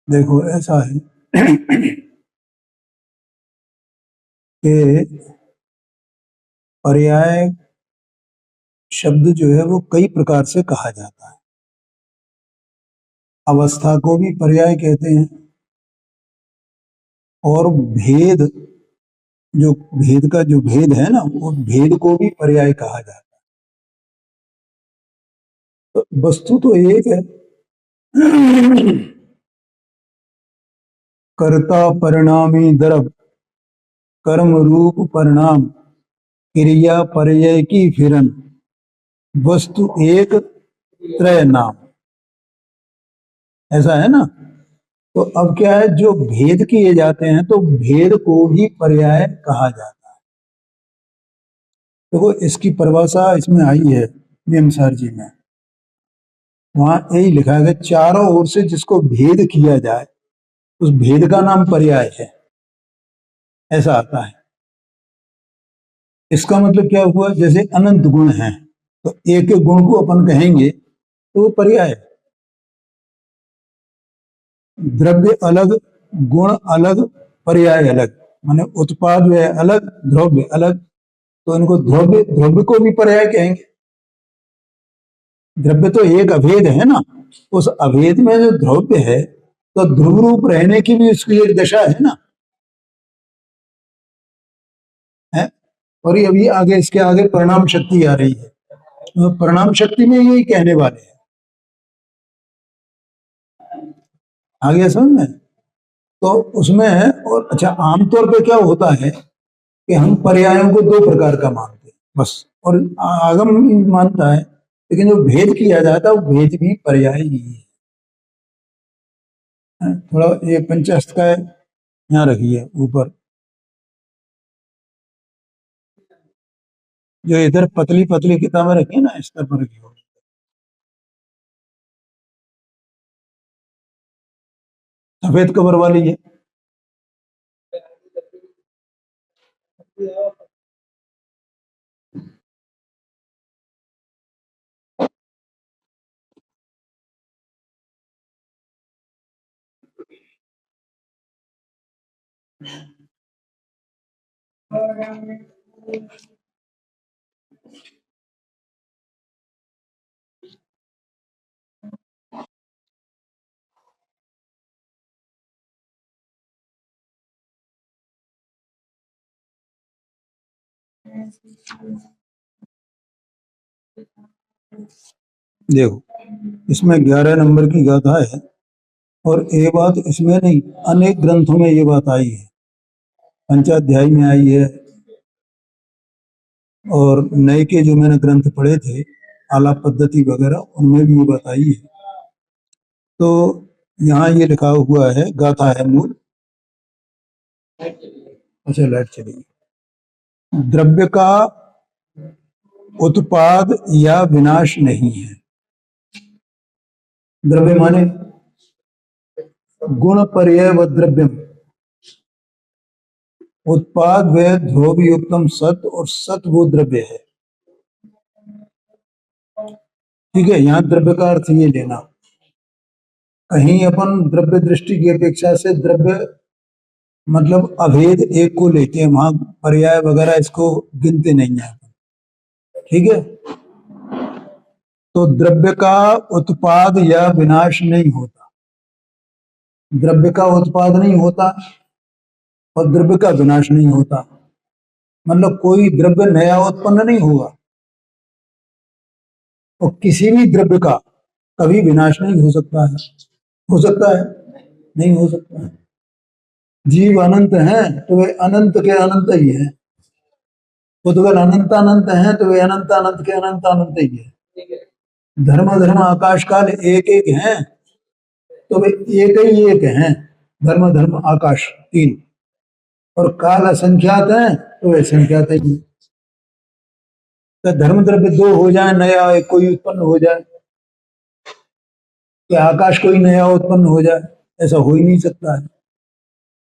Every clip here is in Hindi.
देखो ऐसा है कि पर्याय शब्द जो है वो कई प्रकार से कहा जाता है। अवस्था को भी पर्याय कहते हैं और भेद भेद का जो भेद है ना वो भेद को भी पर्याय कहा जाता है। तो वस्तु तो एक है, कर्ता परिणामी द्रव कर्म रूप परिणाम क्रिया पर्याय की फिरन वस्तु एक त्रय नाम, ऐसा है ना। तो अब क्या है, जो भेद किए जाते हैं तो भेद को ही पर्याय कहा जाता है। देखो इसकी परिभाषा इसमें आई है नियमसार जी में, वहां यही लिखा है कि चारों ओर से जिसको भेद किया जाए उस भेद का नाम पर्याय है, ऐसा आता है। इसका मतलब क्या हुआ, जैसे अनंत गुण हैं तो एक एक गुण को अपन कहेंगे तो वो पर्याय है। द्रव्य अलग, गुण अलग, पर्याय अलग, माने उत्पाद वे अलग, द्रव्य अलग, तो इनको द्रव्य द्रव्य को भी पर्याय कहेंगे। द्रव्य तो एक अभेद है ना, उस अभेद में जो द्रव्य है तो ध्रुव रूप रहने की भी उसकी एक दशा है ना, है। और ये अभी आगे इसके आगे परिणाम शक्ति आ रही है, तो परिणाम शक्ति में यही कहने वाले हैं। आगे समझ में, तो उसमें और अच्छा आमतौर पे क्या होता है कि हम पर्यायों को दो प्रकार का मानते हैं बस, और आगम भी मानता है, लेकिन जो भेद किया जाता है वो भेद भी पर्याय ही है। थोड़ा ये पंचस्थ का यहाँ रखिए ऊपर, जो इधर पतली पतली किताबें रखी है ना इस तरह पर रखी हो। सफेद कवर वाली है। देखो इसमें 11 नंबर की गाथा है, और ये बात इसमें नहीं, अनेक ग्रंथों में ये बात आई है। पंचाध्याय में आई है, और नए के जो मैंने ग्रंथ पढ़े थे आलाप पद्धति वगैरह उनमें भी ये बात आई है। तो यहाँ ये लिखा हुआ है, गाथा है मूल। अच्छा लाइट चली गई। द्रव्य का उत्पाद या विनाश नहीं है। द्रव्य माने गुण पर्याय व द्रव्यम, उत्पाद व ध्रुव युक्तम सत, और सत वो द्रव्य है। ठीक है, यहाँ द्रव्य का अर्थ ये लेना, कहीं अपन द्रव्य दृष्टि की अपेक्षा से द्रव्य मतलब अभेद एक को लेते हैं, वहां पर्याय वगैरह इसको गिनते नहीं है। ठीक है, तो द्रव्य का उत्पाद या विनाश नहीं होता, द्रव्य का उत्पाद नहीं होता और द्रव्य का विनाश नहीं होता, मतलब कोई द्रव्य नया उत्पन्न नहीं होगा, और किसी भी द्रव्य का कभी विनाश नहीं हो सकता है। हो सकता है? नहीं हो सकता है। जीव अनंत हैं तो वे अनंत के अनंत ही है, उद्गल अनंत अनंत हैं तो वे अनंत अनंत के अनंत अनंत ही है। धर्म धर्म आकाश काल एक एक हैं तो वे एक ही एक हैं, धर्म धर्म आकाश तीन, और काल असंख्यात हैं तो वे संख्यात ही। तो धर्म द्रव्य दो हो जाए, नया एक कोई उत्पन्न हो जाए, कि आकाश कोई नया उत्पन्न हो जाए, ऐसा हो ही नहीं सकता है।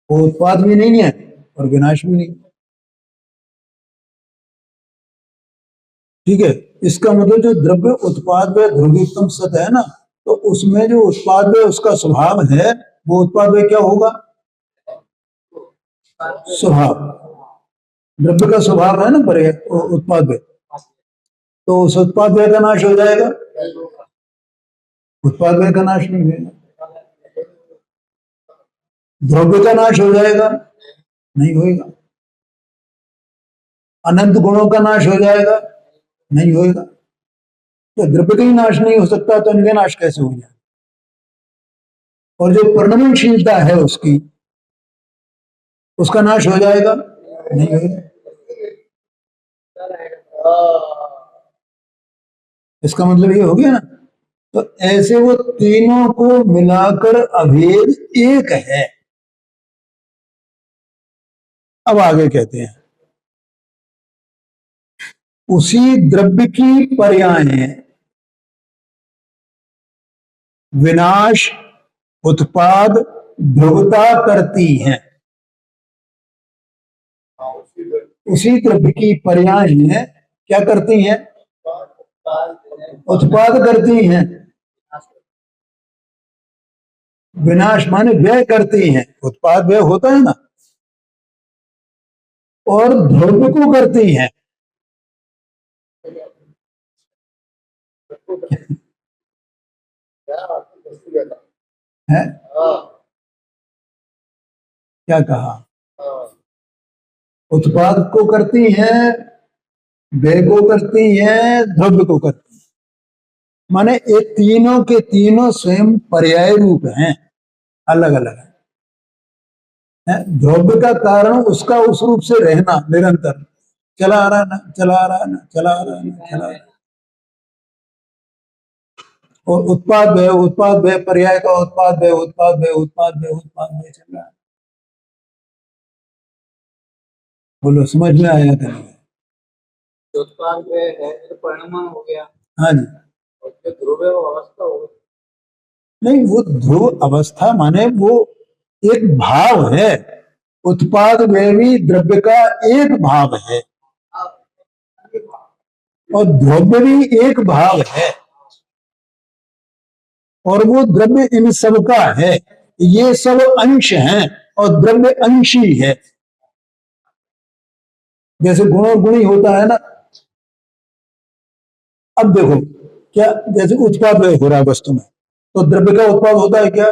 वो उत्पाद भी नहीं है और विनाश भी नहीं। ठीक है, इसका मतलब जो द्रव्य उत्पाद में ध्रुवीतम सत है ना, तो उसमें जो उत्पाद है उसका स्वभाव है वो उत्पाद व्यय क्या होगा? स्वभाव। द्रव्य का स्वभाव है ना पर्याय उत्पाद व्यय, तो उस उत्पाद व्यय का नाश हो जाएगा, उत्पाद व्यय का नाश नहीं होगा। द्रव्य का नाश हो जाएगा, नहीं होएगा। अनंत गुणों का नाश हो जाएगा, नहीं होएगा। तो द्रव्य का ही नाश नहीं हो सकता तो इनका नाश कैसे हो जाए? और जो परिणमनशीलता है उसकी, उसका नाश हो जाएगा, नहीं होगा। इसका मतलब ये हो गया ना। तो ऐसे वो तीनों को मिलाकर अभेद एक है। अब आगे कहते हैं, उसी द्रव्य की पर्यायें विनाश, उत्पाद, ध्रुवता करती हैं। उसी द्रव्य की पर्यायें क्या करती हैं? उत्पाद करती हैं। विनाश माने व्यय करती हैं, उत्पाद व्यय होता है ना, और ध्रुव को करती हैं। है? क्या कहा? उत्पाद को करती हैं, व्यय को करती हैं, द्रव्य को करती हैं। माने ये तीनों के तीनों स्वयं पर्याय रूप हैं, अलग अलग है। द्रव्य का कारण उसका उस रूप से रहना निरंतर, चला आ रहा ना, चला आ रहा ना, चला आ रहा ना, चला आ रहा। और उत्पाद व्यय पर्याय का उत्पाद व्यय, उत्पाद व्यय, उत्पाद व्यय, उत्पाद व्यय चल रहा है। बोलो समझ में आया क्या? उत्पाद व्यय है तो परिणाम हो गया। हाँ जी। और जो ध्रुव है वो अवस्था हो गई। नहीं, वो ध्रुव अवस्था माने वो एक भाव है। उत्पाद व्यय भी द्रव्य का एक भाव है, और द्रव्य भी एक भाव है, और वो द्रव्य इन सब का है। ये सब अंश हैं और द्रव्य अंशी है। जैसे गुण और गुणी होता है ना। अब देखो, क्या जैसे उत्पाद व्यय हो रहा है वस्तु में, तो द्रव्य का उत्पाद होता है क्या?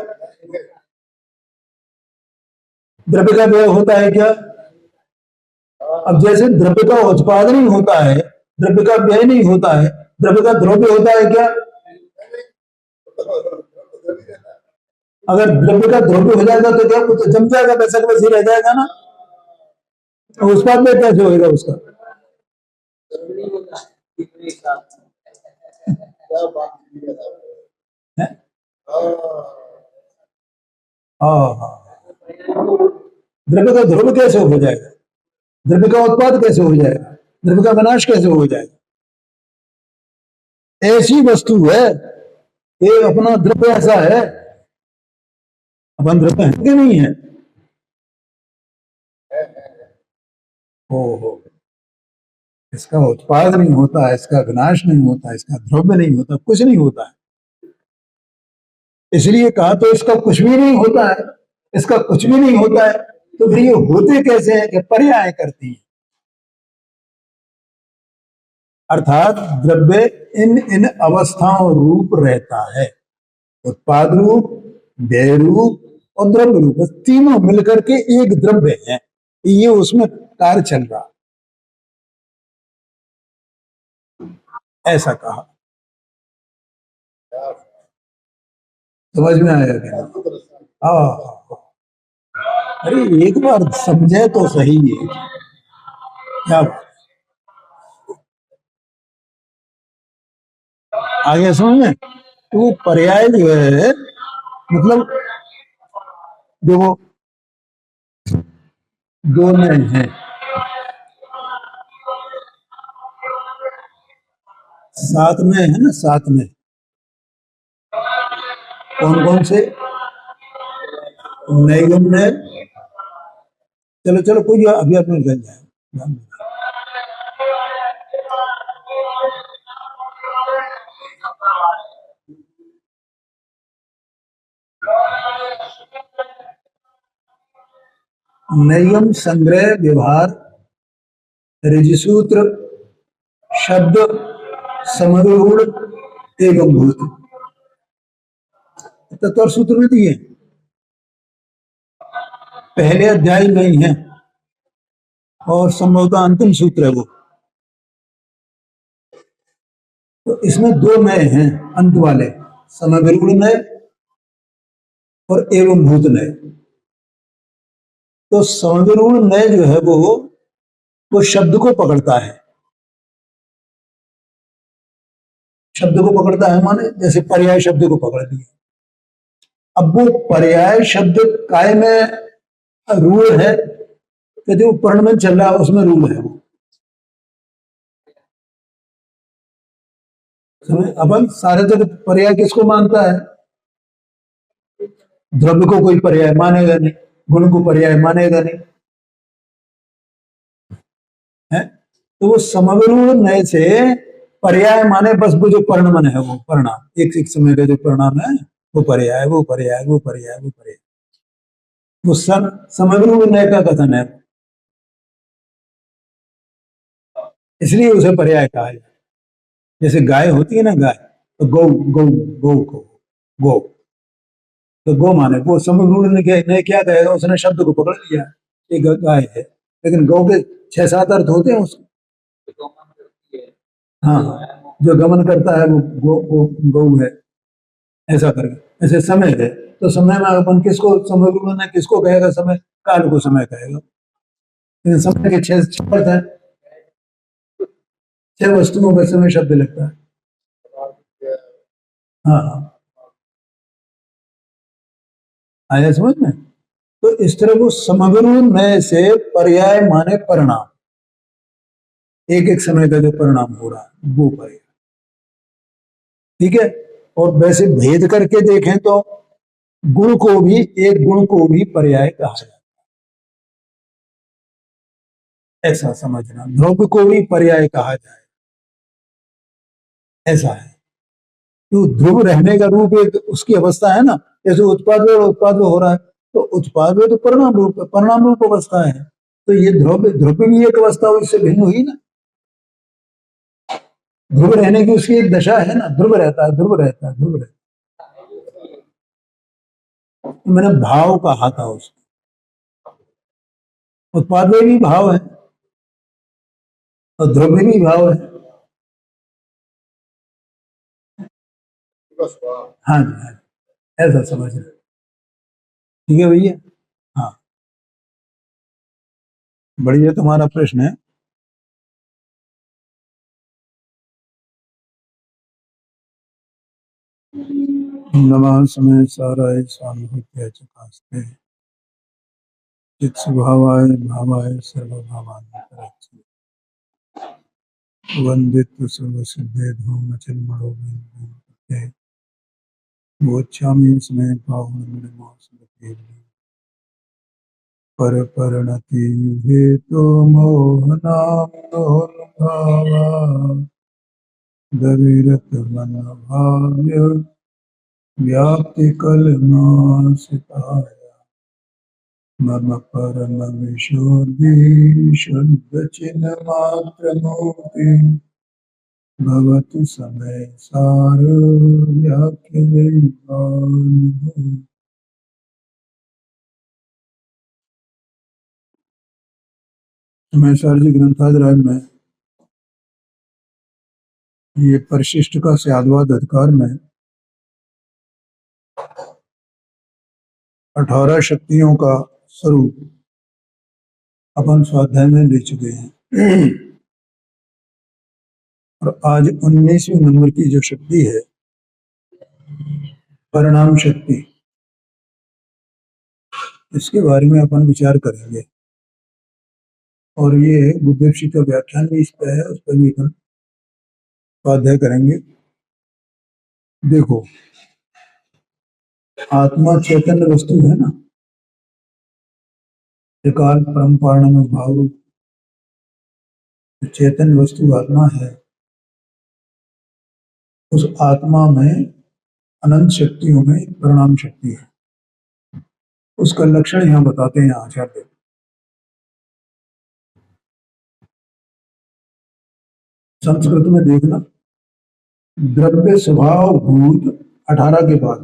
द्रव्य का व्यय होता है क्या? अब जैसे द्रव्य का उत्पाद नहीं होता है, द्रव्य का व्यय नहीं होता है, द्रव्य का द्रव्य होता है क्या? अगर द्रव्य का द्रव्य हो जाएगा तो क्या कुछ जम जाएगा, वैसा का वैसे रह जाएगा ना। तो उत्पाद में कैसे होगा उसका? द्रव्य का ध्रुव कैसे हो जाएगा? द्रव्य का उत्पाद कैसे हो जाएगा? द्रव्य का विनाश कैसे हो जाएगा? ऐसी वस्तु है, ये अपना द्रव्य ऐसा है। अपन द्रव्य है कि नहीं है? हो इसका उत्पाद नहीं होता, इसका विनाश नहीं होता, इसका द्रव्य नहीं होता, कुछ नहीं होता है। इसलिए कहा तो इसका कुछ भी नहीं होता है, इसका कुछ भी नहीं होता है, तो फिर ये होते कैसे हैं? कि पर्याय करती है। अर्थात द्रव्य इन इन अवस्थाओं रूप रहता है, उत्पाद रूप, व्यय रूप और द्रव्य रूप, तीनों मिलकर के एक द्रव्य है। ये उसमें कार्य चल रहा, ऐसा कहा। समझ में आया क्या? हाँ, अरे एक बार समझे तो सही है क्या। आगे समझ में, तो पर्याय जो है, मतलब जो वो दो में है, साथ में है ना, साथ में कौन कौन से? नैगम्य। चलो चलो, कोई अभी अपने गल जाए। नयम संग्रह व्यवहार ऋजुसूत्र शब्द समरूढ़ एवं भूत तत्व सूत्र में दिए पहले अध्याय में ही है और संभवतः अंतिम सूत्र है वो। तो इसमें दो नए हैं अंत वाले, समरूढ़ नय और एवं भूत नय। तो समरूढ़ नय जो है वो शब्द को पकड़ता है। शब्द को पकड़ता है माने जैसे पर्याय शब्द को पकड़ लिया। अब वो पर्याय शब्द काय में रूढ़ है कि जो पर्ण में चल रहा है उसमें रूढ़ है वो। अपन सारे जगत पर्याय किसको मानता है? द्रव्य को कोई पर्याय मानेगा नहीं, गुण को पर्याय मानेगा नहीं है। तो वो समरूढ़ नय से पर्याय माने बस वो जो परिणाम है वो परिणाम एक समय का जो परिणाम है वो पर्याय वो पर्याय वो पर्याय वो पर्याय वो समरूढ़ नय का कथन है, इसलिए उसे पर्याय कहा है। जैसे गाय होती है ना, गाय तो गौ गौ गौ को गौ तो गौ माने वो समरूढ़ ने क्या कहेगा, उसने शब्द को पकड़ लिया ये गाय है, लेकिन गौ के 6-7 अर्थ होते हैं उसको। हाँ, जो गमन करता है वो गौ है, ऐसा करके। ऐसे समय है तो समय में अपन किसको समरूढ़ ने किसको कहेगा? समय काल को समय कहेगा। लेकिन समय के 6 अर्थ है, 6 वस्तुओं का समय शब्द लगता है। हाँ, आया समझ में? तो इस तरह वो समरूढ़ नय से पर्याय माने परिणाम, एक एक समय का जो परिणाम हो रहा है वो पर्याय, ठीक है। और वैसे भेद करके देखें तो गुण को भी, एक गुण को भी पर्याय कहा जाता है, ऐसा समझना। द्रव्य को भी पर्याय कहा जाए, ऐसा है। तो ध्रुव रहने का रूप एक उसकी अवस्था है ना, जैसे उत्पाद हो रहा है तो उत्पाद तो परिणाम रूप अवस्था है। तो ये ध्रुव भी एक अवस्था उससे भिन्न हुई ना। ध्रुव रहने की उसकी एक दशा है ना, ध्रुव रहता है ध्रुव रहता है ध्रुव रहता है। तो मैंने भाव कहा था उसको, उत्पाद में भी भाव है और ध्रुव में भी भाव है। हाँ जी, हाँ, ऐसा समझ रहे, ठीक है भैया। हाँ, बढ़िया तुम्हारा प्रश्न है। नमः समय साराय स्वानुभूत्या चकास्ते चित् स्वभावाय भावाय सर्वभावान्तराय वंदित सर्वसिद्धे धूमचिन्मणो वोच्छामि स्मय पावनमिदमासुरते परपरिणति हेतो मोहनामोहनभावा दविरतमनभाव्य व्याप्तिकलनाशिताय मम परमविशोद्धि शुद्धचिन्मात्रमूर्ति भवतु समय सार व्याख्यानुभूति। मैं सारजी ग्रंथादराज में ये परिशिष्ट का स्याद्वाद अधिकार में 18 शक्तियों का स्वरूप अपन स्वाध्याय में ले चुके हैं और आज 19वें नंबर की जो शक्ति है परिणाम शक्ति, इसके बारे में अपन विचार करेंगे। और ये बुद्धि का व्याख्यान भी इस पर है, उस पर भी अपन स्वाध्याय करेंगे। देखो, आत्मा चैतन्य वस्तु है ना, त्रिकाल परम पारणम भाव, चैतन्य वस्तु आत्मा है। उस आत्मा में अनंत शक्तियों में परिणाम शक्ति है। उसका लक्षण यहाँ बताते हैं आचार्य। संस्कृत में देखना, द्रव्य स्वभाव भूत 18 के बाद,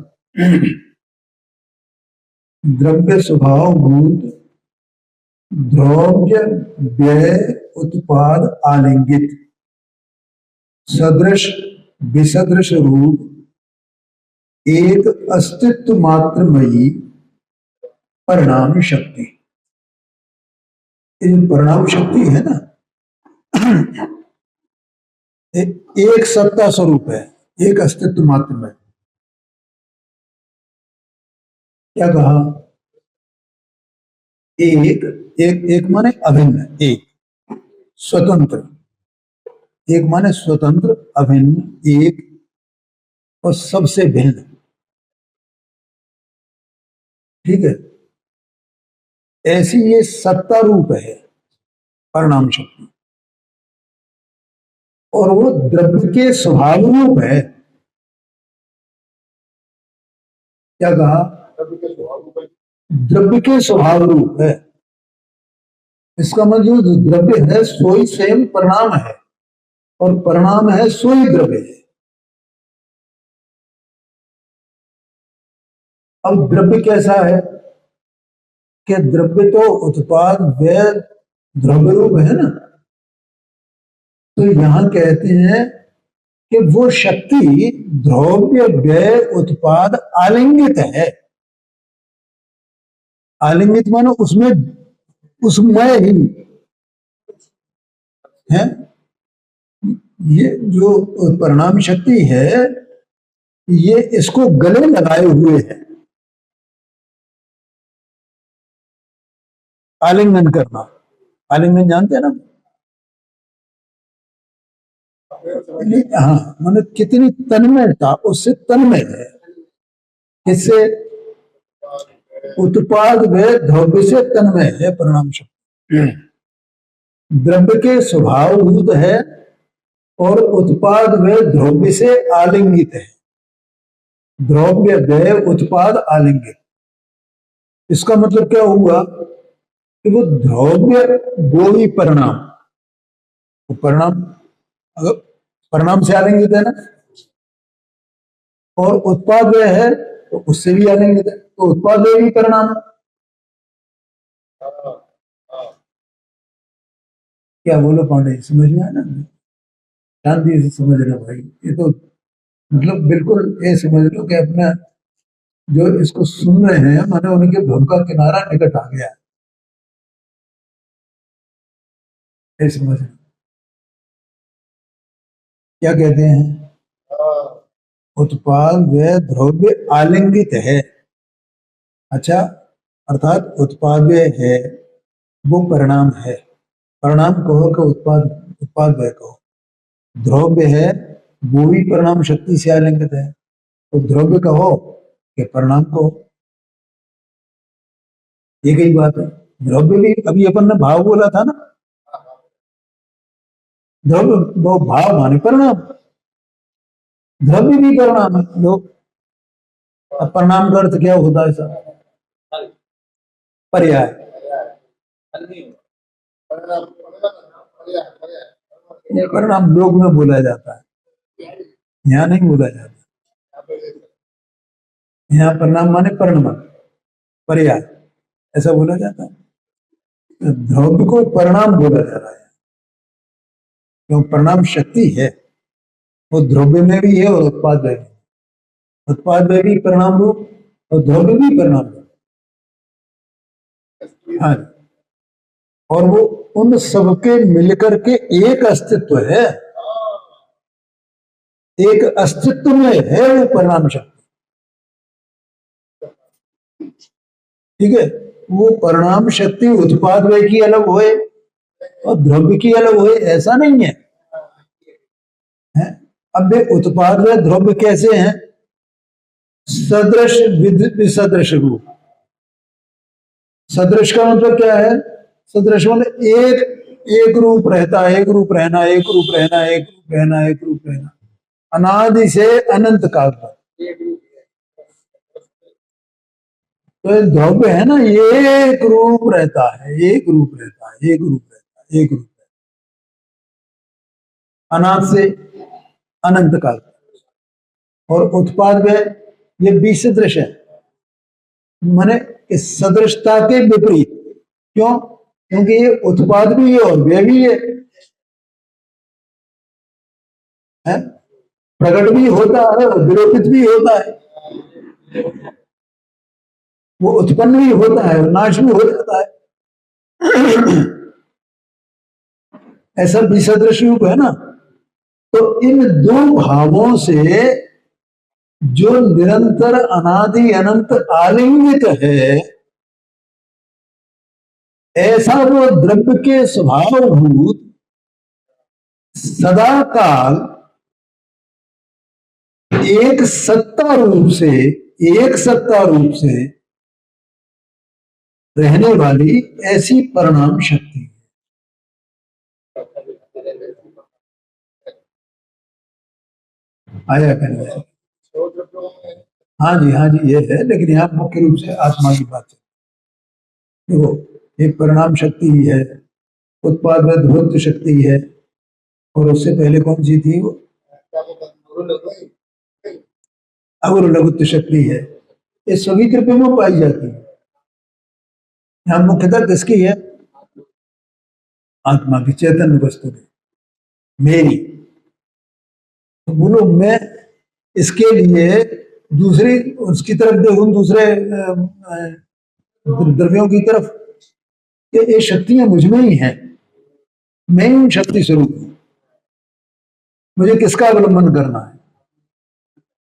द्रव्य स्वभाव भूत द्रव्य व्यय उत्पाद आलिंगित सदृश विसदृश रूप एक अस्तित्व मात्रमयी परिणाम शक्ति। ये जो परिणाम शक्ति है ना, एक सत्ता स्वरूप है, एक अस्तित्व मात्र में। क्या कहा? एक एक एक माने अभिन्न, एक स्वतंत्र, एक माने स्वतंत्र अभिन्न एक और सबसे भिन्न। ठीक है, ऐसी ये सत्ता रूप है परिणाम शक्ति, और वो द्रव्य के स्वभाव रूप है। क्या कहा? द्रव्य के स्वभाव रूप है। इसका मतलब जो द्रव्य है सोई स्वयं परिणाम है, और परिणाम है सोई द्रव्य है। अब द्रव्य कैसा है कि द्रव्य तो उत्पाद व्यय द्रव्य रूप है ना, तो यहां कहते हैं कि वो शक्ति द्रव्य व्यय उत्पाद आलिंगित है। आलिंगित मानो उसमें उसमय ही है। ये जो परिणाम शक्ति है ये इसको गले लगाए हुए है। आलिंगन करना, आलिंगन जानते हैं ना? हाँ, माने कितनी तन्मयता, उससे तन्मय है। इससे उत्पाद व्यय द्रव्य से तन्मय है परिणाम शक्ति। द्रव्य के स्वभावभूत है और उत्पाद व्यय द्रव्य से आलिंगित है। द्रव्य व्यय उत्पाद आलिंगित, इसका मतलब क्या हुआ कि वो द्रव्य वो ही परिणाम, वो परिणाम अगर परिणाम से आलिंगित है ना, और उत्पाद व्यय है तो उससे भी आलिंगित है, तो उत्पाद व्यय भी परिणाम है। क्या बोलो पांडे, समझ में आया ना? शांति से समझ लो भाई, ये तो मतलब बिल्कुल ये समझ लो कि अपना जो इसको सुन रहे हैं माने उनके भव का किनारा निकट आ गया है। समझ क्या कहते हैं? उत्पाद व्यय द्रव्य आलिंगित है। अच्छा, अर्थात उत्पाद व्यय है वो परिणाम है। परिणाम कहो कि उत्पाद व्यय कहो। द्रव्य है वो भी परिणाम शक्ति से आलिंगित है, तो द्रव्य कहो कि परिणाम कहो, एक ही बात है। द्रव्य भी, अभी अपन ने भाव बोला था ना, द्रव्य वो भाव माने परिणाम, द्रव्य भी परिणाम है। लोग अब परिणाम का अर्थ क्या होता है सर? पर्याय। ये परिणाम लोग में बोला जाता है, यहाँ नहीं बोला जाता। यहाँ परिणाम माने परिणाम, पर्याय ऐसा बोला जाता है। द्रव्य को परिणाम बोला जा रहा है क्यों? परिणाम शक्ति है, वो द्रव्य में भी है और उत्पाद में भी। उत्पाद में भी परिणाम रूप और द्रव्य भी परिणाम रूप। हाँ, और वो उन सबके मिलकर के एक अस्तित्व है, एक अस्तित्व में है वो परिणाम शक्ति। ठीक है, वो परिणाम शक्ति उत्पाद व्यय की अलग होए और द्रव्य की अलग होए ऐसा नहीं है, है? अब वे उत्पाद व्यय द्रव्य कैसे हैं? सदृश विसदृश रूप। सदृश का मतलब क्या है? सदृश मतलब एक रूप रहता है, एक रूप रहना, एक रूप रहना, एक रूप रहना, एक रूप रहना, अनादि से अनंत काल तक। तो द्रव्य है ना, ये एक रूप रहता है, एक रूप रहता है, एक रूप रहता है, एक रूप रहता है। अनाद से अनंत काल, और उत्पाद व्यय ये विसदृश है, माने इस सदृशता के विपरीत। क्यों? क्योंकि ये उत्पाद भी है और व्यय भी है? प्रकट भी होता है और विलोपित भी होता है, वो उत्पन्न भी होता है और नाश भी हो जाता है। ऐसा विसदृश रूप है ना। तो इन दो भावों से जो निरंतर अनादि अनंत आलिंगित है, ऐसा वो द्रव्य के स्वभावभूत सदा काल एक सत्ता रूप से रहने वाली ऐसी परिणाम शक्ति है। आया कहने? हाँ जी ये है, लेकिन यहाँ मुख्य रूप से आत्मा की बात है। देखो, एक परिणाम शक्ति ही है, उत्पाद व ध्रुव शक्ति है, और उससे पहले कौन सी थी? वो अगुरु लघुत्व शक्ति है। ये सभी द्रव्य में पाई जाती है। यहाँ मुख्यतः किसकी है? आत्मा की, चैतन्य वस्तु की, मेरी। तो बोलो, मैं इसके लिए दूसरी उसकी तरफ देखूं, दूसरे द्रव्यों की तरफ, ये शक्तियां मुझ में ही हैं, मैं ही शक्ति स्वरूप हूं। मुझे किसका अवलंबन करना है?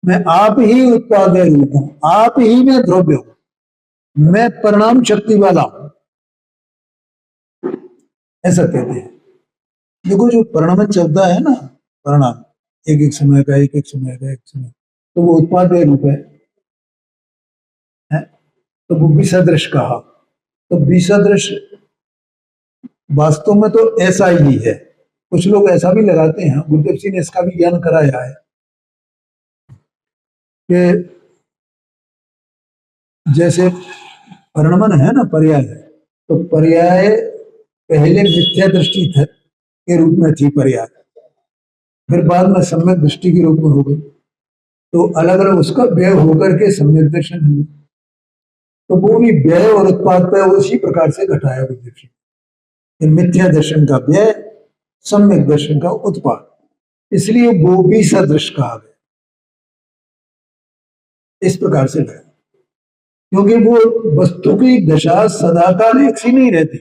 मैं आप ही उत्पाद रूप हूं, आप ही में द्रव्य हूं, मैं परिणाम शक्ति वाला हूं, ऐसा कहते हैं। देखो, जो परिणाम चलता है ना, परिणाम एक एक समय का, एक एक समय का, एक समय, तो वो उत्पाद रूप है? तो वो विसदृश कहा। तो विसदृश वास्तव में तो ऐसा ही है। कुछ लोग ऐसा भी लगाते हैं, गुरुदेव सिंह ने इसका भी ज्ञान कराया है कि जैसे परिणमन है ना, पर्याय है, तो पर्याय पहले मिथ्या दृष्टि के रूप में थी पर्याय, फिर बाद में सम्यक दृष्टि के रूप में हो गई, तो अलग अलग उसका व्यय होकर के सम्यक दर्शन हुआ। तो वो भी व्यय और उत्पाद पे उसी प्रकार से घटाया गुरुदेव सिंह। मिथ्या दर्शन का व्यय, सम्यक दर्शन का उत्पाद, इसलिए वो भी सदृश कहा गया, इस प्रकार से गया। क्योंकि वो वस्तु की दशा सदाकाल एक सी नहीं रहती,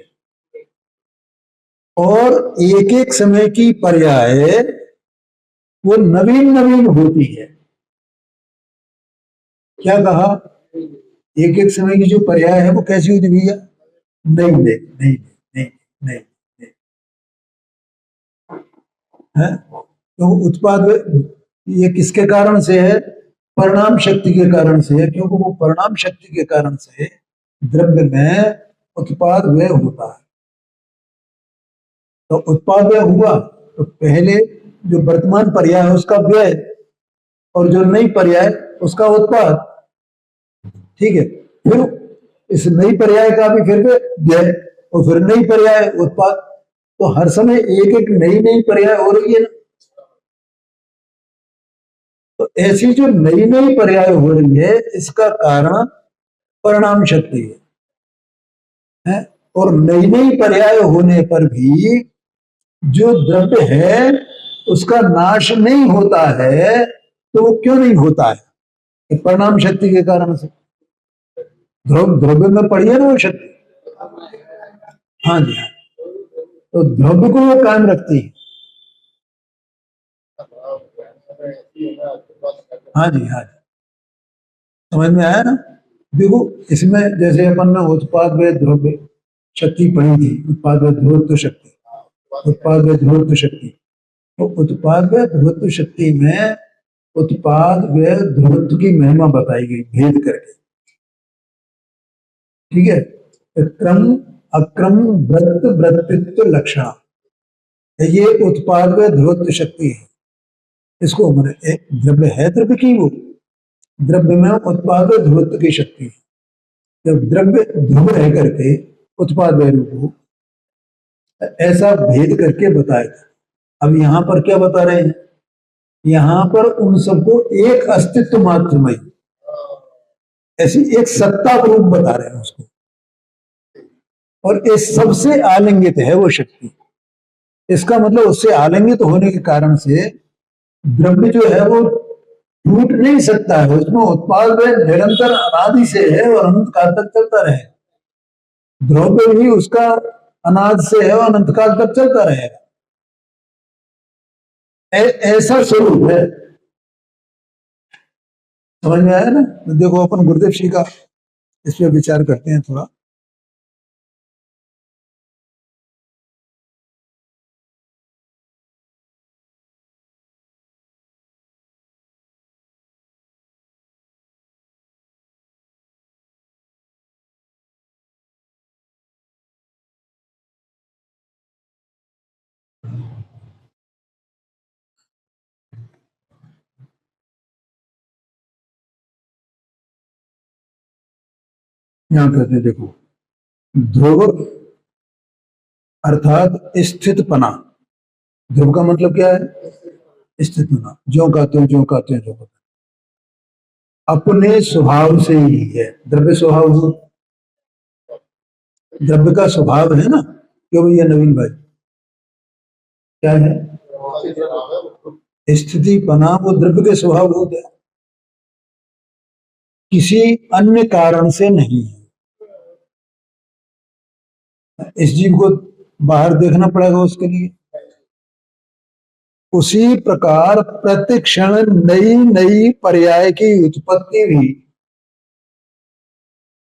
और एक एक समय की पर्याय वो नवीन नवीन होती है। क्या कहा? एक एक समय की जो पर्याय है वो कैसी होती भैया? नहीं नहीं नहीं नहीं नहीं नहीं है। तो उत्पाद ये किसके कारण से है? परिणाम शक्ति के कारण से है। क्योंकि वो परिणाम शक्ति के कारण से द्रव्य में उत्पाद व्यय होता है। तो उत्पाद व्यय हुआ तो पहले जो वर्तमान पर्याय है उसका व्यय, और जो नई पर्याय उसका उत्पाद। ठीक है, फिर इस नई पर्याय का भी फिर व्यय, और फिर नई पर्याय उत्पाद। तो हर समय एक एक नई नई पर्याय हो रही है ना। तो ऐसी जो नई नई पर्याय हो रही है, इसका कारण परिणाम शक्ति है। और नई नई पर्याय होने पर भी जो द्रव्य है उसका नाश नहीं होता है। तो वो क्यों नहीं होता है? परिणाम शक्ति के कारण से। द्रव्य में पड़ी है ना वो शक्ति। हाँ जी, हाँ। तो द्रव्य को वो कायम रखती है। हाँ जी, हाँ जी, समझ में आया ना। देखो, इसमें जैसे अपन ने उत्पाद व द्रव्य शक्ति पढ़ी थी, उत्पाद व ध्रुवत्व शक्ति, उत्पाद व ध्रुवत्व शक्ति। तो उत्पाद व ध्रुवत्व शक्ति में उत्पाद व ध्रुवत्व की महिमा बताई गई भेद करके। ठीक है, क्रम अक्रम व्रत व्रतित्व लक्षण, ये उत्पाद व ध्रुवत्व शक्ति है। इसको द्रव्य है, द्रव्य की वो द्रव्य में उत्पाद व ध्रुवत्व की शक्ति है। जब द्रव्य ध्रुव रह करके उत्पाद व रूप हो, ऐसा भेद करके बताया था। अब यहाँ पर क्या बता रहे हैं, यहाँ पर उन सबको एक अस्तित्व मात्र में, ऐसी एक सत्ता का रूप बता रहे हैं उसको, और इस सबसे आलिंगित है वो शक्ति। इसका मतलब उससे आलिंगित होने के कारण से द्रव्य जो है वो टूट नहीं सकता है, उसमें उत्पाद निरंतर अनादि से है और अनंत काल तक चलता रहे। द्रव्य भी उसका अनादि से है और अनंत काल तक चलता रहेगा, ऐसा स्वरूप है। समझ में आया ना? तो देखो अपन गुरुदेव जी का इस पर विचार करते हैं थोड़ा। यहां कहते हैं देखो, ध्रुव अर्थात स्थित पना। ध्रुव का मतलब क्या है? स्थित पना। ज्यों का त्यों, ज्यों का त्यों, ज्यों का त्यों, अपने स्वभाव से ही है। द्रव्य स्वभाव, द्रव्य का स्वभाव है ना। क्यों भैया नवीन भाई, क्या है? स्थिति पना, वो द्रव्य के स्वभाव होता है, किसी अन्य कारण से नहीं है। इस जीव को बाहर देखना पड़ेगा उसके लिए। उसी प्रकार प्रतिक्षण नई नई पर्याय की उत्पत्ति भी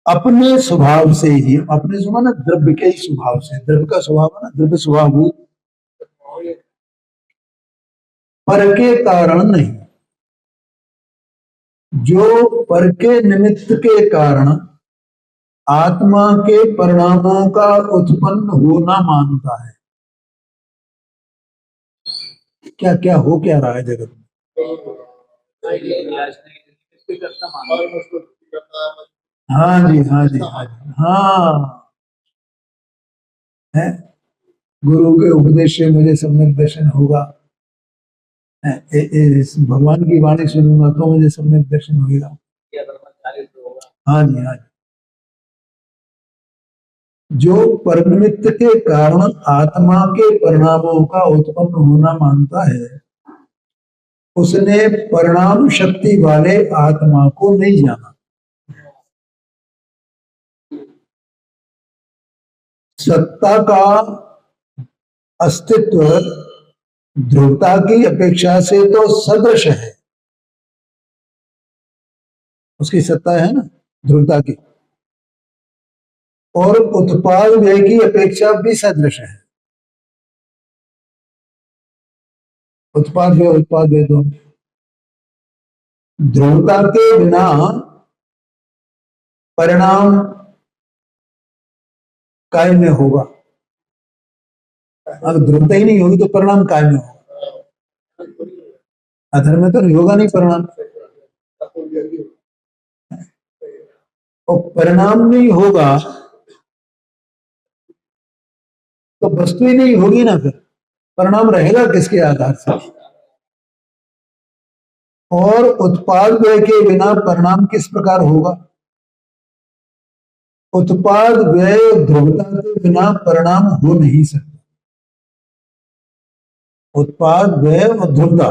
अपने स्वभाव से ही, अपने स्वभाव ना, द्रव्य के ही स्वभाव से। द्रव्य का स्वभाव है ना, द्रव्य स्वभाव पर के कारण नहीं। जो पर के निमित्त के कारण आत्मा के परिणामों का उत्पन्न होना मानता है। क्या क्या हो क्या रहा है जगत में? हाँ जी, हाँ जी, हाँ जी, हाँ है। गुरु के उपदेश से मुझे सम्यक दर्शन होगा, भगवान की वाणी सुनूंगा तो मुझे सम्यक दर्शन होगा। हाँ जी, हाँ जी। जो परनिमित्त के कारण आत्मा के परिणामों का उत्पन्न होना मानता है, उसने परिणाम शक्ति वाले आत्मा को नहीं जाना। सत्ता का अस्तित्व ध्रुवता की अपेक्षा से तो सदृश है। उसकी सत्ता है ना ध्रुवता की, और उत्पाद व्यय की अपेक्षा भी सदृश है। उत्पाद व्यय दो। ध्रुवता के बिना परिणाम काय में होगा। अगर ध्रुवता ही नहीं होगी तो परिणाम काय में होगा? अधर्म में तो नहीं होगा, नहीं परिणाम। और परिणाम नहीं होगा तो वस्तु ही नहीं होगी ना, फिर परिणाम रहेगा किसके आधार से? और उत्पाद व्यय के बिना परिणाम किस प्रकार होगा? उत्पाद व्यय ध्रुवता के बिना परिणाम हो नहीं सकता। उत्पाद व्यय और ध्रुवता,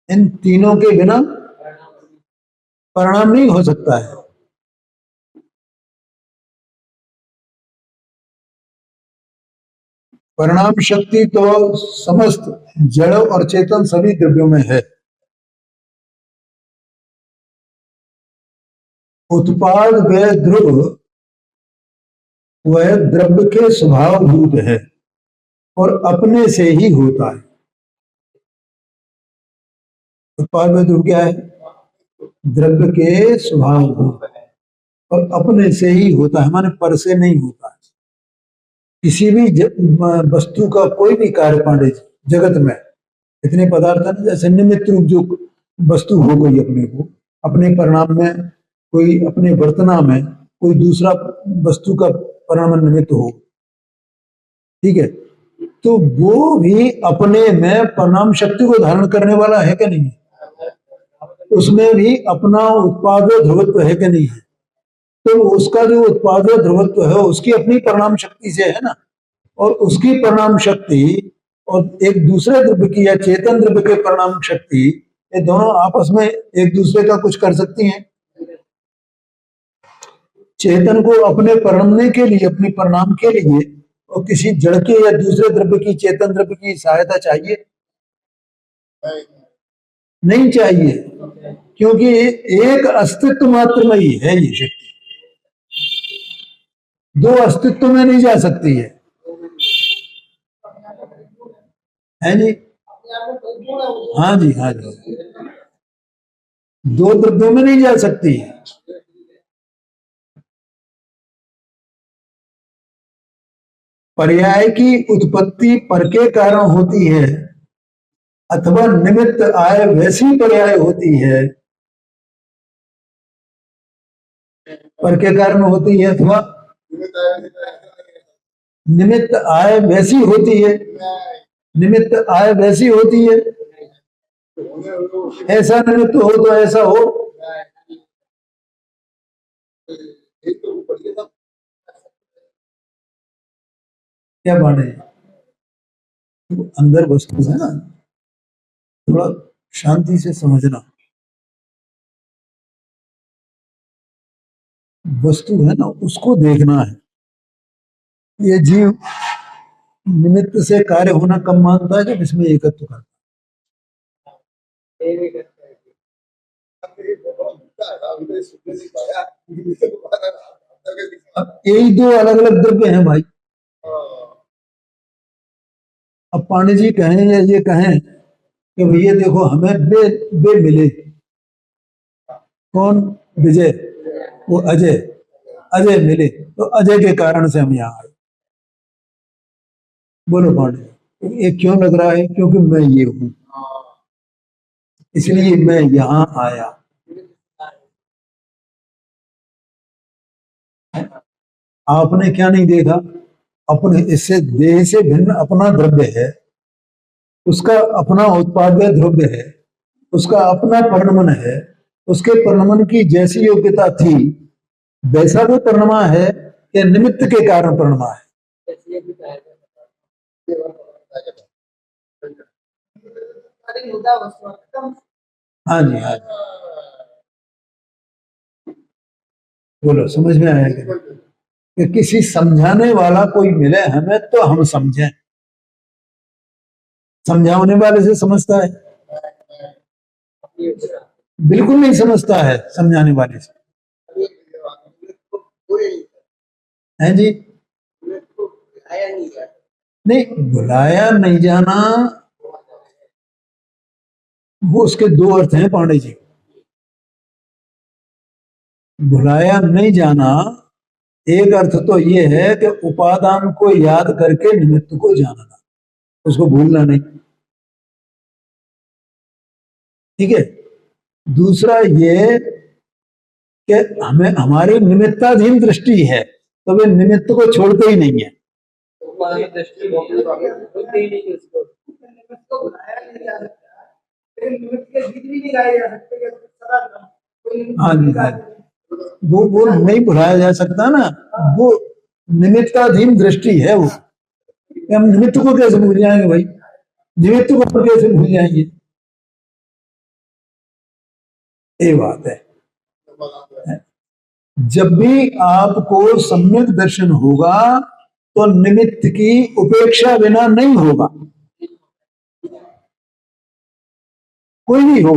इन तीनों के बिना परिणाम नहीं हो सकता है। परिणाम शक्ति तो समस्त जड़ और चेतन सभी द्रव्यों में है। उत्पाद व्यय ध्रुव वह द्रव्य के स्वभावभूत है और अपने से ही होता है। उत्पाद व्यय ध्रुव क्या है? द्रव्य के स्वभावभूत है और अपने से ही होता है, माने पर से नहीं होता है। किसी भी वस्तु का कोई भी कार्य पांडे जगत में इतने पदार्थ है, जैसे निमित्त रूप जो वस्तु हो गई अपने को, अपने परिणाम में कोई, अपने वर्तना में कोई दूसरा वस्तु का परिणाम निमित्त हो, ठीक है। तो वो भी अपने में परिणाम शक्ति को धारण करने वाला है कि नहीं है? उसमें भी अपना उत्पाद ध्रुवत्व है कि नहीं है? तो उसका जो उत्पाद ध्रुवत्व है उसकी अपनी परिणाम शक्ति से है ना, और उसकी परिणाम शक्ति और एक दूसरे द्रव्य की या चेतन द्रव्य के परिणाम शक्ति, ये दोनों आपस में एक दूसरे का कुछ कर सकती हैं। चेतन को अपने परिणमने के लिए, अपने परिणाम के लिए, और किसी जड़ के या दूसरे द्रव्य की, चेतन द्रव्य की सहायता चाहिए? नहीं चाहिए, क्योंकि एक अस्तित्व मात्र में ही है ये शक्ति, दो अस्तित्व में नहीं जा सकती है जी? हाँ जी, हाँ जी, दो द्रव्यों में नहीं जा सकती है। पर्याय की उत्पत्ति पर के कारण होती है अथवा निमित्त आय वैसी पर्याय होती है, पर के कारण होती है अथवा निमित्त आय वैसी होती है, निमित्त आय वैसी होती है। ऐसा निमित्त हो तो ऐसा हो, क्या बात है? अंदर वस्तु है ना, थोड़ा शांति से समझना। वस्तु है ना, उसको देखना है। ये जीव निमित्त से कार्य होना कम मानता है जब इसमें एकत्व करता है। अब यही दो अलग अलग द्रव्य हैं भाई। अब पांडे जी कहें या ये कहें कि भैया देखो हमें बे मिले, कौन? विजय, वो अजय, अजय मिले, तो अजय के कारण से हम यहाँ आए। बोलो पांडे, ये क्यों लग रहा है? क्योंकि मैं ये हूं, इसलिए मैं यहां आया। आपने क्या नहीं देखा? अपने इससे देह से भिन्न अपना द्रव्य है, उसका अपना उत्पाद्य द्रव्य है, उसका अपना परिणमन है, उसके परिणमन की जैसी योग्यता थी वैसा वो परिणमा है या निमित्त के कारण परिणमा है? हाँ जी, हाँ जी, बोलो, समझ में आया कि किसी समझाने वाला कोई मिले हमें तो हम समझें। समझाने वाले से समझता है? बिल्कुल नहीं समझता है समझाने वाले से। हैं जी? नहीं, बुलाया नहीं जाना, वो उसके दो अर्थ हैं पांडे जी। बुलाया नहीं जाना, एक अर्थ तो ये है कि उपादान को याद करके निमित्त को जानना, उसको भूलना नहीं, ठीक है। दूसरा ये कि हमें हमारी निमित्ताधीन दृष्टि है तो वे निमित्त को छोड़ते ही नहीं है। हाँ जी, हाँ जी, वो नहीं भुलाया जा सकता ना, वो निमित्ताधीन दृष्टि है। वो हम निमित्त को कैसे भूल जाएंगे भाई? निमित्त को कैसे भूल जाएंगे? ये बात है। जब भी आपको सम्यक दर्शन होगा तो निमित्त की उपेक्षा बिना नहीं होगा, कोई नहीं हो।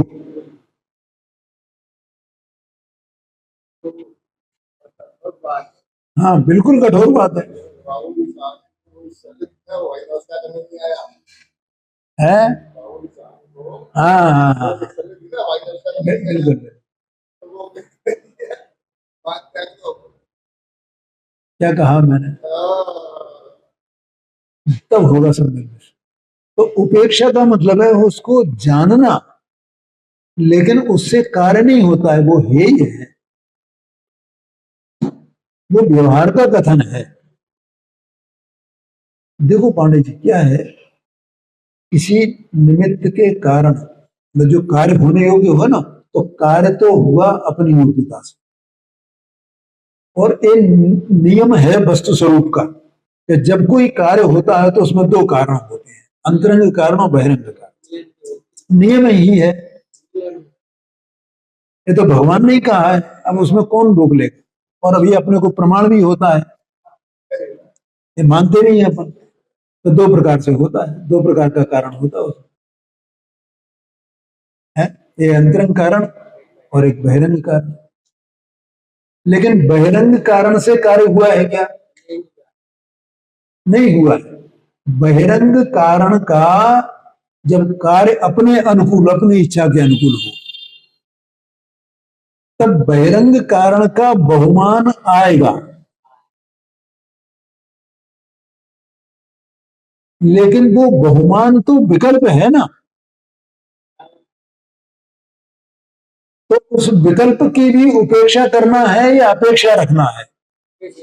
हाँ, बिल्कुल कठोर बात है। है? हाँ हाँ हाँ, बिल्कुल। क्या कहा मैंने? तब होगा सम्यक दर्शन। तो उपेक्षा का मतलब है उसको जानना, लेकिन उससे कार्य नहीं होता है, वो है ही है, वो व्यवहार का कथन है। देखो पांडे जी, क्या है, किसी निमित्त के कारण मतलब जो कार्य होने योग्य हुआ ना, तो कार्य तो हुआ अपनी योग्यता से, और एक नियम है वस्तु स्वरूप का कि जब कोई कार्य होता है तो उसमें दो कारण होते हैं, अंतरंग कारण और बहिरंग कारण। नियम यही है, ये तो भगवान ने ही कहा है, अब उसमें कौन रोक लेगा। और अभी अपने को प्रमाण भी होता है, ये मानते नहीं है अपन। तो दो प्रकार से होता है, दो प्रकार का कारण होता है उसमें, है ये अंतरंग कारण और एक बहिरंग कारण। लेकिन बहिरंग कारण से कार्य हुआ है क्या? नहीं हुआ है। बहिरंग कारण का जब कार्य अपने अनुकूल, अपनी इच्छा के अनुकूल हो, तब बहिरंग कारण का बहुमान आएगा। लेकिन वो बहुमान तो विकल्प है ना, तो उस विकल्प की भी उपेक्षा करना है या अपेक्षा रखना है।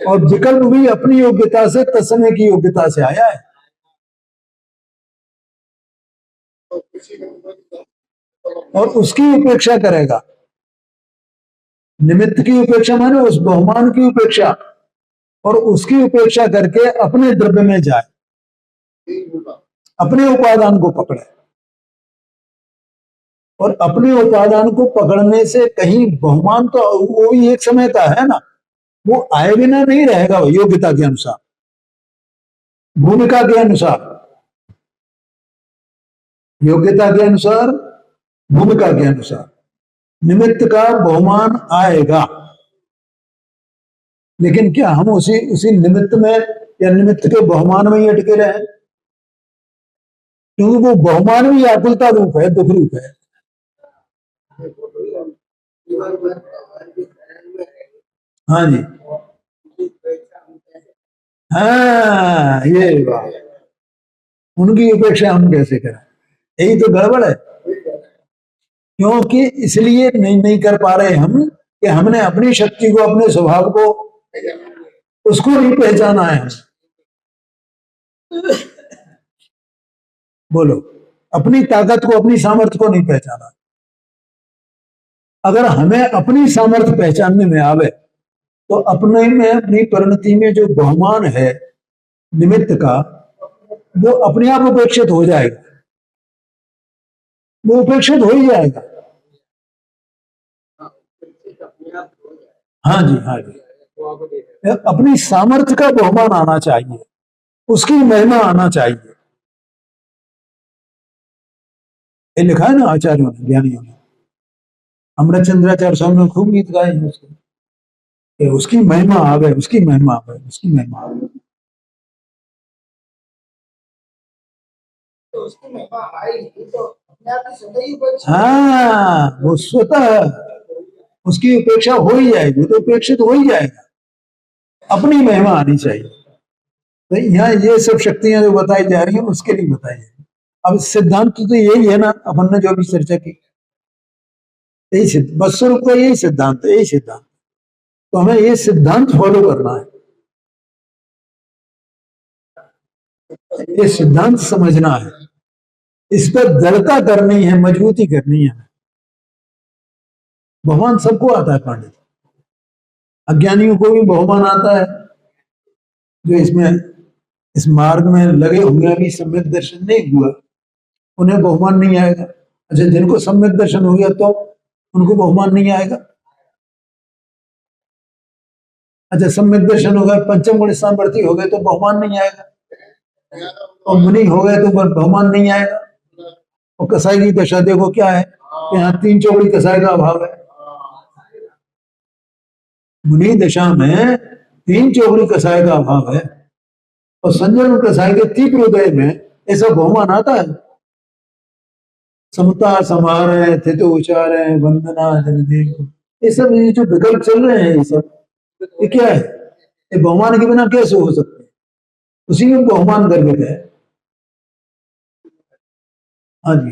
और विकल्प भी अपनी योग्यता से, तत्समय की योग्यता से आया है। और उसकी उपेक्षा करेगा। निमित्त की उपेक्षा माने उस बहुमान की उपेक्षा, और उसकी उपेक्षा करके अपने द्रव्य में जाए, अपने उपादान को पकड़े। और अपने उपादान को पकड़ने से कहीं बहुमान तो वो भी एक समय का है ना, वो आए बिना नहीं रहेगा, योग्यता के अनुसार, भूमिका के अनुसार, योग्यता के अनुसार, भूमिका के अनुसार निमित्त का बहुमान आएगा। लेकिन क्या हम उसी उसी निमित्त में या निमित्त के बहुमान में ही अटके रहे? क्योंकि वो बहुमान भी आकुलता रूप है, दुख रूप है। हाँ जी, हाँ ये बात, उनकी उपेक्षा हम कैसे करें, यही तो गड़बड़ है। क्योंकि इसलिए नहीं कर पा रहे हम कि हमने अपनी शक्ति को, अपने स्वभाव को, उसको नहीं पहचाना है। बोलो, अपनी ताकत को, अपनी सामर्थ्य को नहीं पहचाना। अगर हमें अपनी सामर्थ्य पहचानने में आवे तो अपने में, अपनी परिणति में जो बहुमान है निमित्त का, वो अपने आप उपेक्षित हो जाएगा, वो उपेक्षित हो ही जाएगा। हाँ जी, हाँ जी, अपनी सामर्थ्य का बहुमान आना चाहिए, उसकी महिमा आना चाहिए। ये लिखा है ना आचार्यों ने, ज्ञानियों ने, अमृत चंद्राचार्य स्वामी ने खूब गीत गाए हैं उसके, उसकी महिमा आवे, उसकी महिमा आवे, उसकी महिमा आवे। तो उसकी महिमा आएगी तो अपने आप ही स्वतः ही उपेक्षा, हाँ वो स्वतः उसकी उपेक्षा हो ही जाएगी, तो उपेक्षित हो ही जाएगा, अपनी महिमा आनी चाहिए। तो यहाँ ये सब शक्तियां जो बताई जा रही हैं उसके लिए बताई जा रही है। अब सिद्धांत तो यही है ना, अपन ने जो भी चर्चा की, यही सिद्ध बस स्वरूप का यही सिद्धांत है, यही सिद्धांत। तो हमें ये सिद्धांत फॉलो करना है, ये सिद्धांत समझना है, इस पर दृढ़ता करनी है, मजबूती करनी है। भगवान सबको आता है पंडित, अज्ञानियों को भी बहुमान आता है, जो इसमें इस मार्ग में लगे हुए अभी सम्यक दर्शन नहीं हुआ उन्हें बहुमान नहीं आएगा। अच्छा, जिनको सम्यक दर्शन हो गया तो उनको बहुमान नहीं आएगा। अच्छा, सम्यक दर्शन हो गया, पंचम गुण सामर्थ्य हो गए तो बहुमान नहीं आएगा, और मुनि हो गए तो बहुमान नहीं आएगा। और कसाई की दशा देखो क्या है, यहाँ 3 चौकड़ी कसाई का अभाव है। मुनि दशा में 3 चौकड़ी कसाई का अभाव है, और संजन कसाई के तीव्र हृदय में ऐसा बहुमान आता है। समता समार है, थे उचार है, वंदना जगदेव, ये सब ये जो विकल्प चल रहे हैं, ये सब ये क्या है? ये बहुमान के बिना कैसे हो सकते हैं? उसी में बहुमान करके गए। हाँ जी,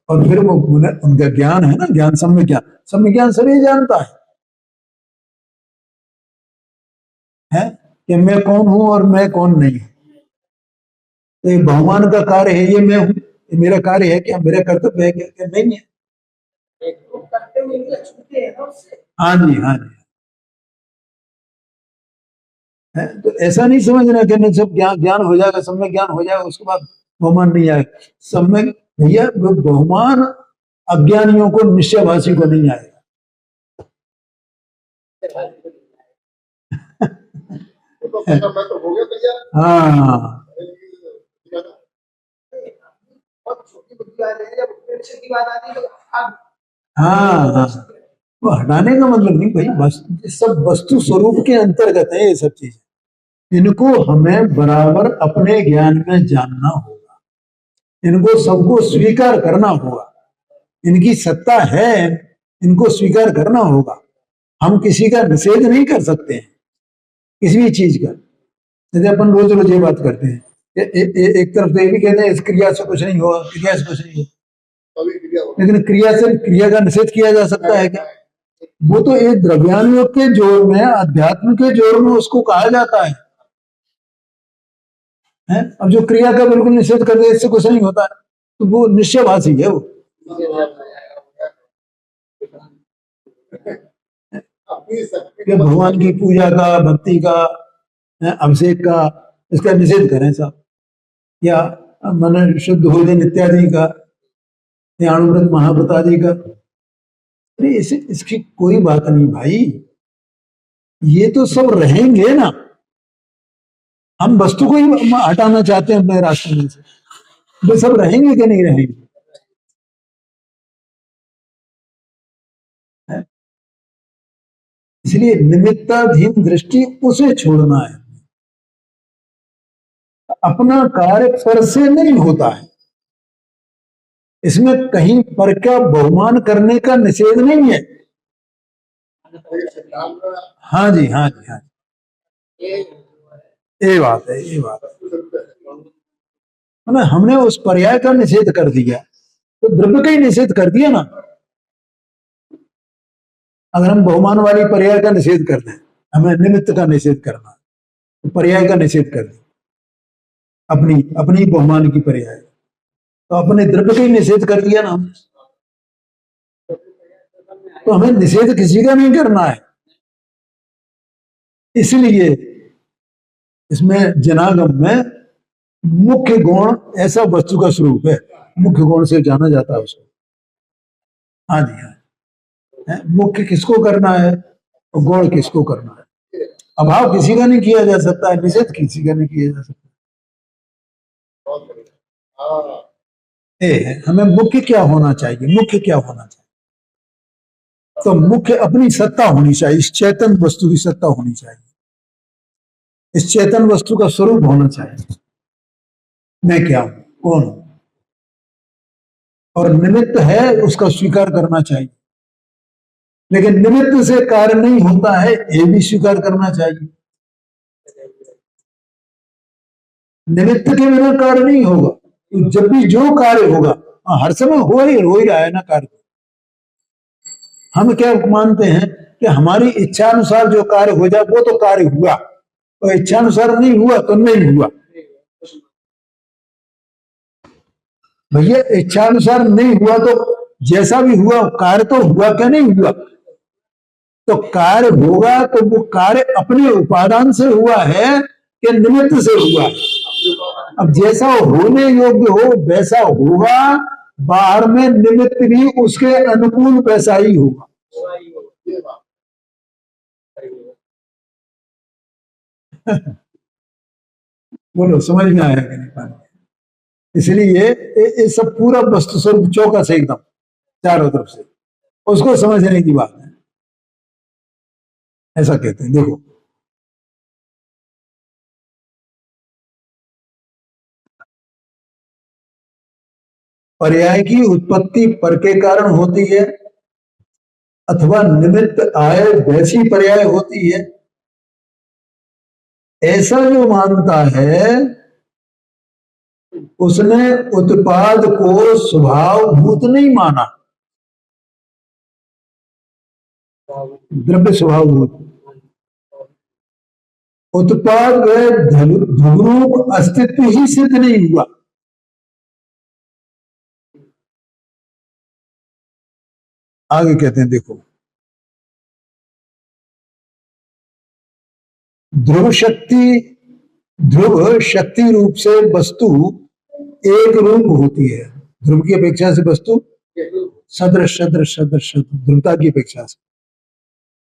और फिर वो उनका ज्ञान है ना, ज्ञान सम्य ज्ञान, सम्य ज्ञान सभी जानता है कि मैं कौन हूं और मैं कौन नहीं हूं। तो ये भगवान का कार्य है, ये मैं हूं, ये मेरा कार्य है क्या, मेरा कर्तव्य है क्या, क्या नहीं है? करते हुए भी छूटे हैं ना उससे। हाँ जी, हाँ जी। है तो ऐसा नहीं समझना कि नहीं सब ज्ञान ज्ञान हो जाएगा, सब में ज्ञान हो जाएगा उसके बाद बहुमान नहीं आएगा। सब में भैया वो बहुमान अज्ञानियों को, निश्चयभाषी को नहीं आएगा। हाँ बहुत छोटी बुद्धि वाले हैं, जब उपनिषद की बात आती है तो अब हाँ हाँ, वो हटाने का मतलब नहीं भाई, बस सब वस्तु स्वरूप के अंतर्गत है ये सब चीजें। इनको हमें बराबर अपने ज्ञान में जानना होगा, इनको सबको स्वीकार करना होगा, इनकी सत्ता है, इनको स्वीकार करना होगा। हम किसी का निषेध नहीं कर सकते हैं किसी भी चीज का। जैसे अपन रोज रोज ये बात करते हैं, एक तरफ तो ये भी कहते हैं इस क्रिया से कुछ नहीं होगा, क्रिया से कुछ नहीं होगा, लेकिन क्रिया से, क्रिया का निषेध किया जा सकता है क्या? वो तो एक द्रव्यानुयोग के जोर में, अध्यात्म के जोर में उसको कहा जाता है। अब जो क्रिया का बिल्कुल निषेध कर दे इससे कुछ नहीं होता है, तो वो निश्चयभाषी है वो। कि भगवान की पूजा का, भक्ति का, अभिषेक का, इसका निषेध करें साहब, या मन शुद्ध हो जाए इत्यादि का, या अणुव्रत महाव्रत आदि का, अरे इसकी कोई बात नहीं भाई, ये तो सब रहेंगे ना। हम वस्तु को ही हटाना चाहते हैं अपने रास्ते में से, वो सब रहेंगे कि नहीं रहेंगे? इसलिए निमित्ताधीन दृष्टि उसे छोड़ना है। अपना कार्य पर से नहीं होता है, इसमें कहीं पर का बहुमान करने का निषेध नहीं है। हाँ जी, हाँ जी, हाँ जी, ये बात है, ये बात है ना। हमने उस पर्याय का निषेध कर दिया तो द्रव्य का ही निषेध कर दिया ना। अगर हम बहुमान वाली पर्याय का निषेध कर दें, हमें निमित्त का निषेध करना, तो पर्याय का निषेध कर दें, अपनी अपनी बहुमान की पर्याय, तो अपने द्रव्य का ही निषेध कर दिया ना। तो हमें निषेध किसी का नहीं करना है। इसलिए इसमें जनागम में मुख्य गुण ऐसा वस्तु का स्वरूप है, मुख्य गुण से जाना जाता है उसको। हाँ जी, हाँ, मुख्य किसको करना है और गुण किसको करना है। अभाव किसी का नहीं किया जा सकता है, निषेध किसी का नहीं किया जा सकता। हमें मुख्य क्या होना चाहिए, मुख्य क्या होना चाहिए? तो मुख्य अपनी सत्ता होनी चाहिए, इस चेतन वस्तु की सत्ता होनी चाहिए, इस चेतन वस्तु का स्वरूप होना चाहिए, मैं क्या हूं, कौन हूं, और निमित्त है उसका स्वीकार करना चाहिए। लेकिन निमित्त से कार्य नहीं होता है, ये भी स्वीकार करना चाहिए। निमित्त के बिना कार्य नहीं होगा, तो जब भी जो कार्य होगा, हर समय हो ही रहा है ना कार्य। हम क्या मानते हैं कि हमारी इच्छा अनुसार जो कार्य हो जाए वो तो कार्य हुआ, और इच्छा अनुसार नहीं हुआ तो नहीं हुआ। भैया इच्छा अनुसार नहीं हुआ तो जैसा भी हुआ कार्य तो हुआ क्या नहीं हुआ? तो कार्य होगा तो वो कार्य अपने उपादान से हुआ है कि निमित्त से हुआ है। अब जैसा होने योग्य हो वैसा होगा, बाहर में निमित्त भी उसके अनुकूल वैसा ही होगा। बोलो समझ में आया कि नहीं? इसलिए ये सब पूरा वस्तु स्वरूप चौकस है एकदम चारों तरफ से, उसको समझने की बात है। ऐसा कहते हैं। देखो पर्याय की उत्पत्ति पर के कारण होती है अथवा निमित्त आए वैसी पर्याय होती है, ऐसा जो मानता है उसने उत्पाद को स्वभावभूत नहीं माना, द्रव्य स्वभावभूत। उत्पाद व ध्रुवरूप अस्तित्व ही सिद्ध नहीं हुआ। आगे कहते हैं, देखो, ध्रुव शक्ति रूप से वस्तु एक रूप होती है। ध्रुव की अपेक्षा से वस्तु सदृश सदृश सदृश ध्रुवता की अपेक्षा से,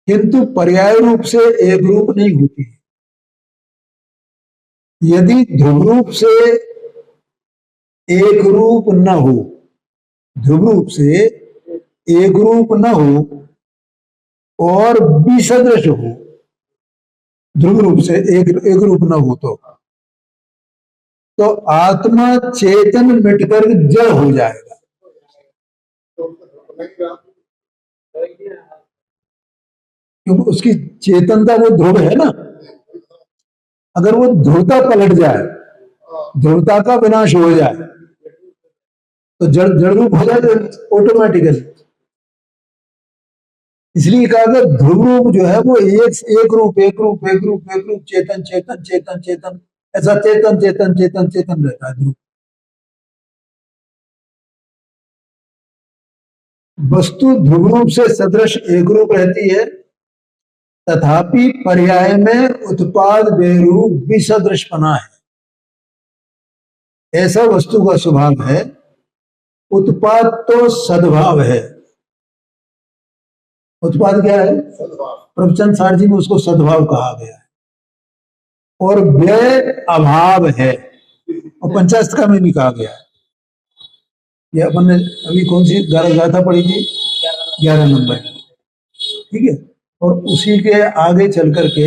किंतु पर्याय रूप से एक रूप नहीं होती है। यदि ध्रुव रूप से एक रूप न हो, ध्रुव रूप से एक रूप न हो और विसदृश हो, ध्रुव रूप से एक रूप न हो तो आत्मा चेतन मिटकर जड़ हो जाएगा। क्योंकि उसकी चेतनता वो ध्रुव है ना। अगर वो ध्रुवता पलट जाए, ध्रुवता का विनाश हो जाए तो जड़ रूप हो जाए ऑटोमेटिकली। इसलिए कहा कि ध्रुव रूप जो है वो एक रूप चेतन चेतन चेतन चेतन, ऐसा चेतन चेतन चेतन चेतन रहता है ध्रुव। वस्तु ध्रुव रूप से सदृश एक रूप रहती है, तथापि पर्याय में उत्पाद बेरूप विसदृशपना है। ऐसा वस्तु का स्वभाव है। उत्पाद तो सद्भाव है। उत्पाद क्या है? प्रवचन सारजी में उसको सद्भाव कहा गया है। और व्यय अभाव है, और पंचाशतका में भी कहा गया है। ये अपन ने अभी कौन सी गाथा पढ़ी थी? 11 नंबर, ठीक है। और उसी के आगे चल करके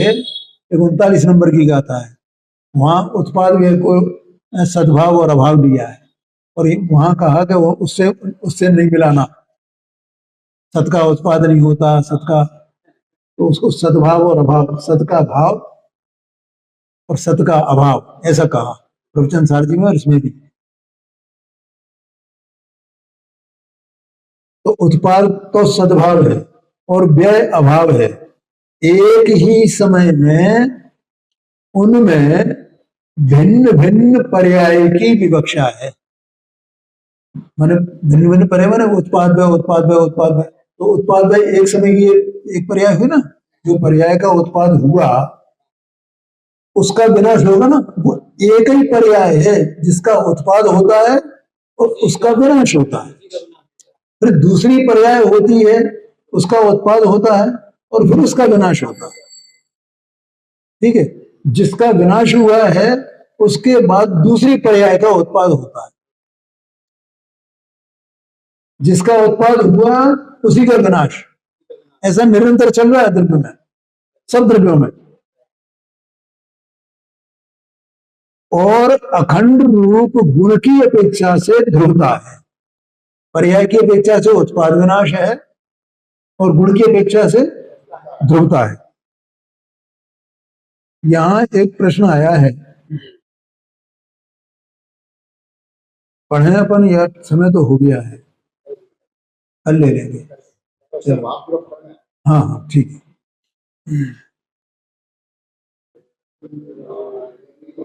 39 नंबर की गाथा है, वहां उत्पाद व्यय को सद्भाव और अभाव दिया है। और वहां कहा कि वो उससे नहीं मिलाना, सत का उत्पाद नहीं होता, सत का, तो उसको सद्भाव और अभाव, सत का भाव और सत का अभाव, ऐसा कहा प्रवचन सारजी में और इसमें भी। तो उत्पाद तो सद्भाव है और व्यय अभाव है। एक ही समय में उनमें भिन्न भिन्न पर्याय की विवक्षा है। माने भिन्न भिन्न पर्याय, माने उत्पाद व्यय उत्पाद व्यय उत्पाद व्यय। तो उत्पाद व्यय एक समय की एक पर्याय हुई ना। जो पर्याय का उत्पाद हुआ उसका विनाश होगा ना। वो एक ही पर्याय है जिसका उत्पाद होता है और उसका विनाश होता है। फिर दूसरी पर्याय होती है, उसका उत्पाद होता है और फिर उसका विनाश होता है, ठीक है। जिसका विनाश हुआ है उसके बाद दूसरी पर्याय का उत्पाद होता है। जिसका उत्पाद हुआ उसी का विनाश। ऐसा निरंतर चल रहा है द्रव्य में, सब द्रव्यों में। और अखंड रूप गुण की अपेक्षा से ध्रुवता है। पर्याय की अपेक्षा से उत्पाद विनाश है और गुण की अपेक्षा से ध्रुवता है। यहां एक प्रश्न आया है, पढ़े अपन या समय तो हो गया है, कल ले लेंगे। हाँ हाँ ठीक है।